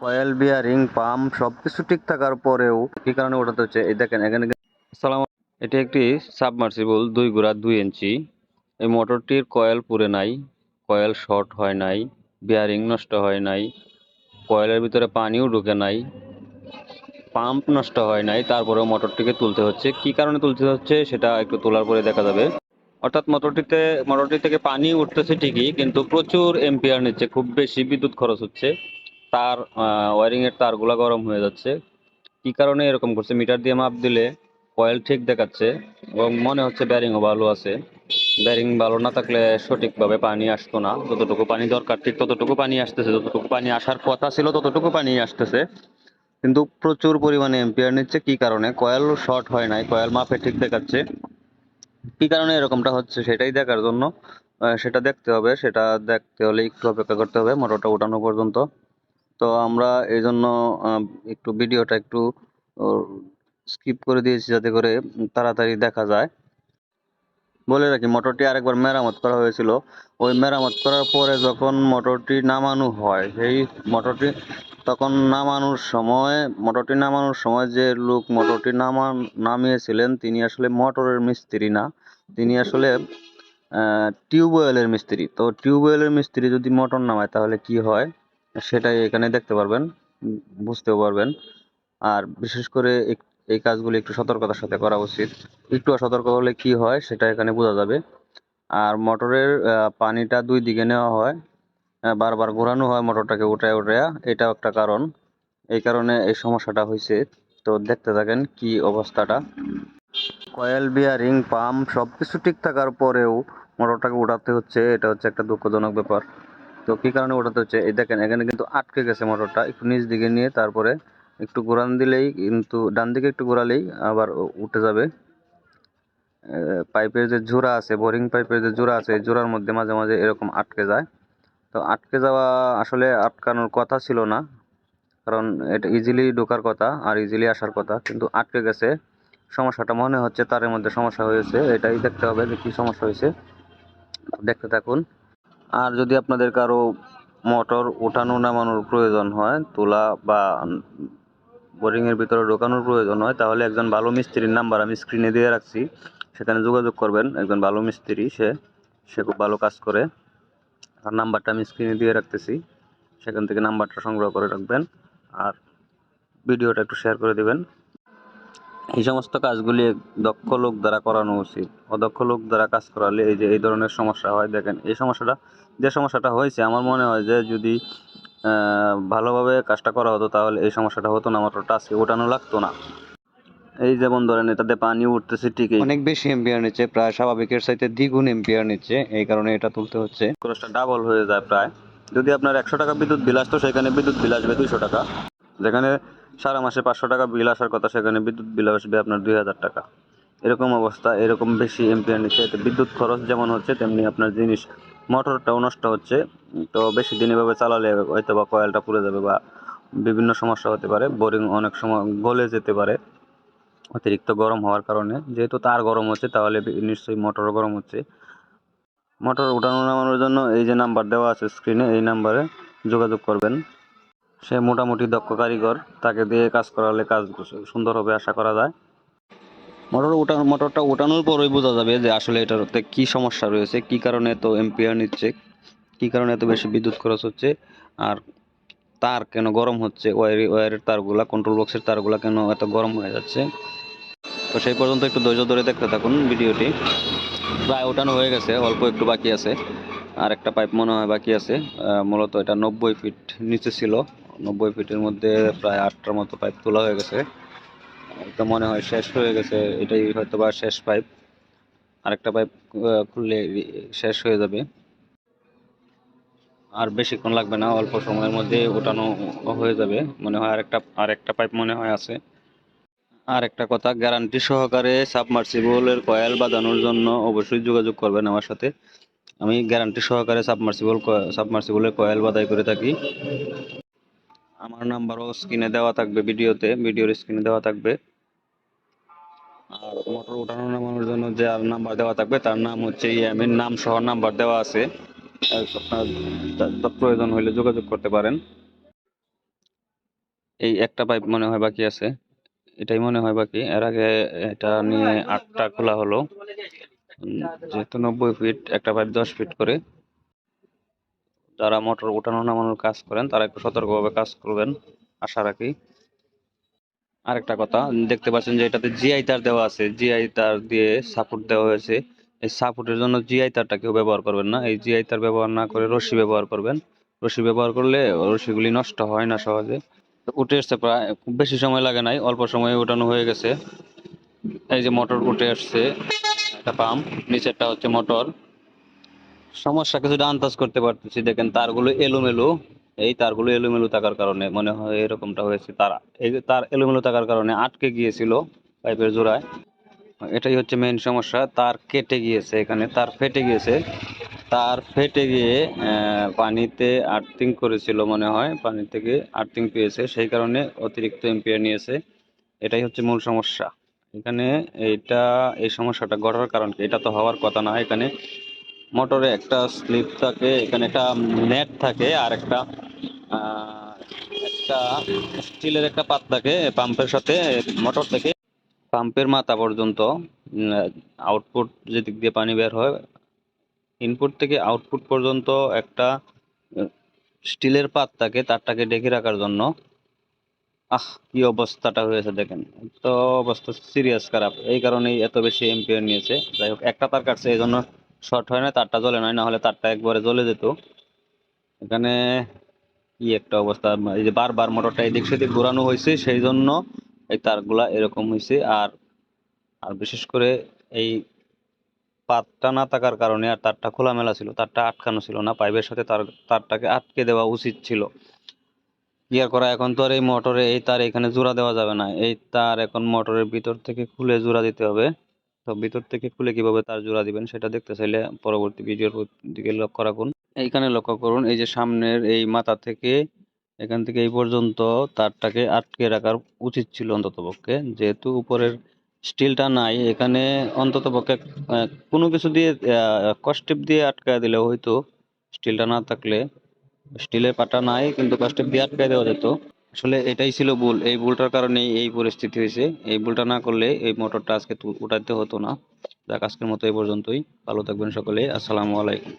Coil bearing pump সবকিছু ঠিক থাকার পরেও কি কারণে ওঠাতে হচ্ছে এই দেখেন এখানে সালাম। এটি একটি সাবমার্সিবল 2 গুড়া 2 ইঞ্চি। এই মোটরটির কয়েল পুড়ে নাই, কয়েল শর্ট হয় নাই, বিয়ারিং নষ্ট হয় নাই, কয়েলের ভিতরে পানিও ঢুকে নাই, পাম্প নষ্ট হয় নাই, তারপরেও মোটরটিকে তুলতে হচ্ছে। কি কারণে তুলতে হচ্ছে সেটা একটু তোলার পরে দেখা যাবে। অর্থাৎ মোটরটি থেকে পানি উঠতেছে ঠিকই, কিন্তু প্রচুর এম্পিয়ার নিচ্ছে, খুব বেশি বিদ্যুৎ খরচ হচ্ছে। তার ওয়ারিং এর তারগুলা গরম হয়ে যাচ্ছে। কি কারণে এরকম করছে, মিটার দিয়ে মাপ দিলে কয়েল ঠিক দেখাচ্ছে এবং মনে হচ্ছে ব্যারিংও ভালো আছে। ব্যারিং ভালো না থাকলে সঠিকভাবে পানি আসতো না, যতটুকু পানি দরকার ঠিক ততটুকু পানি আসতেছে, যতটুকু পানি আসার কথা ছিল ততটুকু পানি আসতেছে, কিন্তু প্রচুর পরিমাণে এম্পিয়ার নিচ্ছে। কি কারণে, কয়েল শর্ট হয় নাই, কয়েল মাপে ঠিক দেখাচ্ছে। কি কারণে এরকমটা হচ্ছে সেটাই দেখার জন্য সেটা দেখতে হবে। সেটা দেখতে হলে একটু অপেক্ষা করতে হবে মোটরটা ওঠানো পর্যন্ত। তো আমরা এই জন্য একটু ভিডিওটা একটু স্কিপ করে দিয়েছি যাতে করে তাড়াতাড়ি দেখা যায়। বলে রাখি, মোটরটি আরেকবার মেরামত করা হয়েছিল। ওই মেরামত করার পরে যখন মোটরটি নামানো হয়, সেই মোটরটি তখন নামানোর সময় যে লোক মোটরটি নামিয়েছিলেন তিনি আসলে মোটরের মিস্ত্রি না, তিনি আসলে টিউবওয়েলের মিস্ত্রি। তো টিউবওয়েলের মিস্ত্রি যদি মোটর নামায় তাহলে কি হয় সেটাই এখানে দেখতে পারবেন, বুঝতেও পারবেন। আর বিশেষ করে এই কাজগুলি একটু সতর্কতার সাথে করা উচিত। একটু অসতর্ক হলে কি হয় সেটা এখানে বোঝা যাবে। আর মোটরের পানিটা 2 দিকে নেওয়া হয়, বারবার ঘোরানো হয় মোটরটাকে উঠায় উঠায়, এটাও একটা কারণ। এই কারণে এই সমস্যাটা হয়েছে। তো দেখতে থাকেন কি অবস্থাটা। কয়েল বিয়ারিং পাম্প সবকিছু ঠিক থাকার পরেও মোটরটাকে উঠাতে হচ্ছে, এটা হচ্ছে একটা দুঃখজনক ব্যাপার। তো কি কারণে ওঠাতে হচ্ছে এই দেখেন এখানে কিন্তু আটকে গেছে মোটরটা। একটু নিচ দিকে নিয়ে তারপরে একটু ঘোরান দিলেই, কিন্তু ডান দিকে একটু ঘোরালেই আবার উঠে যাবে। পাইপের যে জোড়া আছে, বোরিং পাইপের যে জোড়া আছে, এই জোড়ার মধ্যে মাঝে মাঝে এরকম আটকে যায়। তো আটকে যাওয়া আসলে আটকানোর কথা ছিল না, কারণ এটা ইজিলি ঢোকার কথা আর ইজিলি আসার কথা, কিন্তু আটকে গেছে। সমস্যাটা মনে হচ্ছে তারের মধ্যে সমস্যা হয়েছে, এটাই দেখতে হবে যে কি সমস্যা হয়েছে। দেখতে থাকুন। আর যদি আপনাদের কারো মোটর ওঠানো নামানোর প্রয়োজন হয়, তোলা বা বোরিং এর ভিতরে ঢোকানোর প্রয়োজন হয়, তাহলে একজন ভালো মিস্ত্রির নাম্বার আমি স্ক্রিনে দিয়ে রাখছি, সেখানে যোগাযোগ করবেন। একজন ভালো মিস্ত্রি, সে খুব ভালো কাজ করে। আর নাম্বারটা আমি স্ক্রিনে দিয়ে রাখতেছি, সেখান থেকে নাম্বারটা সংগ্রহ করে রাখবেন আর ভিডিওটা একটু শেয়ার করে দিবেন। এই সমস্ত কাজগুলি দক্ষ লোক দ্বারা করানো উচিত। অদক্ষ লোক দ্বারা কাজ করালে এই ধরনের সমস্যা হয়। দেখেন এই সমস্যাটা হয়েছে, আমার মনে হয় যে যদি ভালোভাবে কাজটা করা হতো তাহলে এই সমস্যাটা হতো না, মোটরটা আজকে ওঠানো লাগতো না। এই যেমন ধরেন এটাতে পানি উঠতেছে ঠিকই, অনেক বেশি এম্পিয়ার নিচ্ছে, প্রায় স্বাভাবিকের চাইতে দ্বিগুণ এম্পিয়ার নিচ্ছে, এই কারণে এটা তুলতে হচ্ছে। খরচটা ডাবল হয়ে যায় প্রায়। যদি আপনার 100 টাকা বিদ্যুৎ বিল আসতো, সেখানে বিদ্যুৎ বিল আসবে 200 টাকা। যেখানে সারা মাসে 500 টাকা বিল আসার কথা, সেখানে বিদ্যুৎ বিল আসবে আপনার 2000 টাকা। এরকম অবস্থা, এরকম বেশি এম্পিয়ার নিচ্ছে। এতে বিদ্যুৎ খরচ যেমন হচ্ছে, তেমনি আপনার জিনিস মোটরটাও নষ্ট হচ্ছে। তো বেশি দিন এভাবে চালালে হয়তো বা কয়েলটা পুড়ে যাবে বা বিভিন্ন সমস্যা হতে পারে। বোরিং অনেক সময় গলে যেতে পারে অতিরিক্ত গরম হওয়ার কারণে। যেহেতু তার গরম হচ্ছে, তাহলে নিশ্চয়ই মোটরও গরম হচ্ছে। মোটর উঠানো নামানোর জন্য এই যে নাম্বার দেওয়া আছে স্ক্রিনে, এই নাম্বারে যোগাযোগ করবেন। সে মোটামুটি দক্ষ কারিগর, তাকে দিয়ে কাজ করালে কাজ সুন্দর হবে আশা করা যায়। মোটরটা ওঠানোর পরই বোঝা যাবে যে আসলে এটাতে কি সমস্যা রয়েছে, কি কারণে এত এম্পিয়ার নিচ্ছে, কি কারণে এত বেশি বিদ্যুৎ খরচ হচ্ছে, আর তার কেন গরম হচ্ছে, ওয়্যারের তারগুলা, কন্ট্রোল বক্সের তারগুলা কেন এত গরম হয়ে যাচ্ছে। তো সেই পর্যন্ত একটু ধৈর্য ধরে দেখতে থাকুন ভিডিওটি। প্রায় ওঠানো হয়ে গেছে, অল্প একটু বাকি আছে। আর একটা পাইপ মনে হয় বাকি আছে। মূলত এটা 90 ফিট নিচে ছিল, 90 ফিটের মধ্যে প্রায় 8টার মতো পাইপ তোলা হয়ে গেছে। তো মনে হয় শেষ হয়ে গেছে, এটাই হয়তো বা শেষ পাইপ। আরেকটা পাইপ খুললে শেষ হয়ে যাবে। আর বেশিক্ষণ লাগবে না, অল্প সময়ের মধ্যে ওঠানো হয়ে যাবে মনে হয়। আরেকটা পাইপ মনে হয় আছে। আর একটা কথা, গ্যারান্টি সহকারে সাবমার্সিবলের কয়েল বাঁধানোর জন্য অবশ্যই যোগাযোগ করবেন আমার সাথে। আমি গ্যারান্টি সহকারে সাবমার্সিবলের কয়েল বাঁধাই করে থাকি। আমার নাম্বারও স্ক্রিনে দেওয়া থাকবে, ভিডিওর স্ক্রিনে দেওয়া থাকবে। আর মোটর ওঠানো নামানোর জন্য যে আর নাম্বার দেওয়া থাকবে, তার নাম হচ্ছে ইয়ামিন, নাম সহ নাম্বার দেওয়া আছে। আপনার প্রয়োজন হলে যোগাযোগ করতে পারেন। এই একটা পাইপ মনে হয় বাকি আছে, এটাই মনে হয় বাকি। এর আগে এটা নিয়ে 8টা খোলা হলো। যেহেতু 90 ফিট, একটা পাইপ 10 ফিট করে। যারা মোটর উঠানো নামানোর কাজ করেন তারা একটু সতর্কভাবে কাজ করবেন, আশা রাখি। আরেকটা কথা, দেখতে পাচ্ছেন যে এটাতে জিআই তার দেওয়া আছে, জিআই তার দিয়ে সাপোর্ট দেওয়া হয়েছে। এই সাপোর্টের জন্য জিআই তারটা কেউ ব্যবহার করবেন না, এই জিআই তার ব্যবহার না করে রশি ব্যবহার করবেন। রশি ব্যবহার করলে রশিগুলি নষ্ট হয় না সহজে। তো উঠে এসছে, প্রায় খুব বেশি সময় লাগে নাই, অল্প সময়ে ওঠানো হয়ে গেছে। এই যে মোটর উঠে আসছে, একটা পাম্প, নিচেরটা হচ্ছে মোটর। সমস্যা কিছুটা আন্দাজ করতে পারতেছি, দেখেন তারগুলো এলোমেলো। এই তারগুলো এলোমেলো থাকার কারণে মনে হয় এরকমটা হয়েছে। এই যে তার এলোমেলো থাকার কারণে আটকে গিয়েছিল পাইপের জোড়ায়। এটাই হচ্ছে মেইন সমস্যা, তার কেটে গিয়েছে, এখানে তার ফেটে গিয়েছে। তার ফেটে গিয়ে পানিতে আর্থিং করেছিল মনে হয়, পানি থেকে আর্থিং পেয়েছে, সেই কারণে অতিরিক্ত এম্পিয়ার নিয়েছে। এটাই হচ্ছে মূল সমস্যা এখানে। এই সমস্যাটা ঘটার কারণ কি? এটা তো হওয়ার কথা না। এখানে মোটরে একটা স্লিপ থাকে, এখানে একটা নেট থাকে, আর আহ, একটা স্টিলের একটা পাত থাকে পাম্পের সাথে। মোটর থেকে পাম্পের মাথা পর্যন্ত আউটপুট যেদিক দিয়ে পানি বের হয়, ইনপুট থেকে আউটপুট পর্যন্ত একটা স্টিলের পাত থাকে, তারটাকে ঢেকে রাখার জন্য। কি অবস্থাটা হয়েছে দেখেন, তো অবস্থা সিরিয়াস খারাপ। এই কারণেই এত বেশি এম্পিয়ার নিয়েছে। যাই হোক, একটা তার কাটছে, এই জন্য শর্ট হয় না, তারটা জ্বলে নাই, না হলে তারটা একবারে জ্বলে যেত। এখানে কি একটা অবস্থা, এই যে বারবার মোটরটা এদিক সেদিক ঘোরানো হয়েছে, সেই জন্য এই তারগুলা এরকম হয়েছে। আর আর বিশেষ করে এই পাতটা না থাকার কারণে, আর তারটা খোলামেলা ছিল, তারটা আটকানো ছিল না পাইপের সাথে, তারটাকে আটকে দেওয়া উচিত ছিল। কি আর করা, এখন তো আর এই মোটরে এই তার এখানে জোড়া দেওয়া যাবে না, এই তার এখন মোটরের ভিতর থেকে খুলে জোড়া দিতে হবে। তো ভিতর থেকে খুলে কিভাবে তার জোড়া দিবেন সেটা দেখতে চাইলে পরবর্তী ভিডিওর দিকে লক্ষ্য রাখুন। এইখানে লক্ষ্য করুন, এই যে সামনের এই মাথা থেকে এখান থেকে এই পর্যন্ত তারটাকে আটকে রাখার উচিত ছিল অন্ততপক্ষে। যেহেতু উপরের স্টিলটা নাই এখানে, অন্ততপক্ষে কোনো কিছু দিয়ে কস্টেপ দিয়ে আটকায় দিলে হয়তো। স্টিলটা না থাকলে, স্টিলের পাটা নাই কিন্তু কস্টেপ দিয়ে আটকায় দেওয়া যেত। আসলে এটাই ছিল ভুল, এই ভুলটার কারণেই এই পরিস্থিতি হয়েছে। এই ভুলটা না করলে এই মোটরটা আজকে উঠাতে হতো না। যাক, আজকের মতো এই পর্যন্তই। ভালো থাকবেন সকলে, আসসালামু আলাইকুম।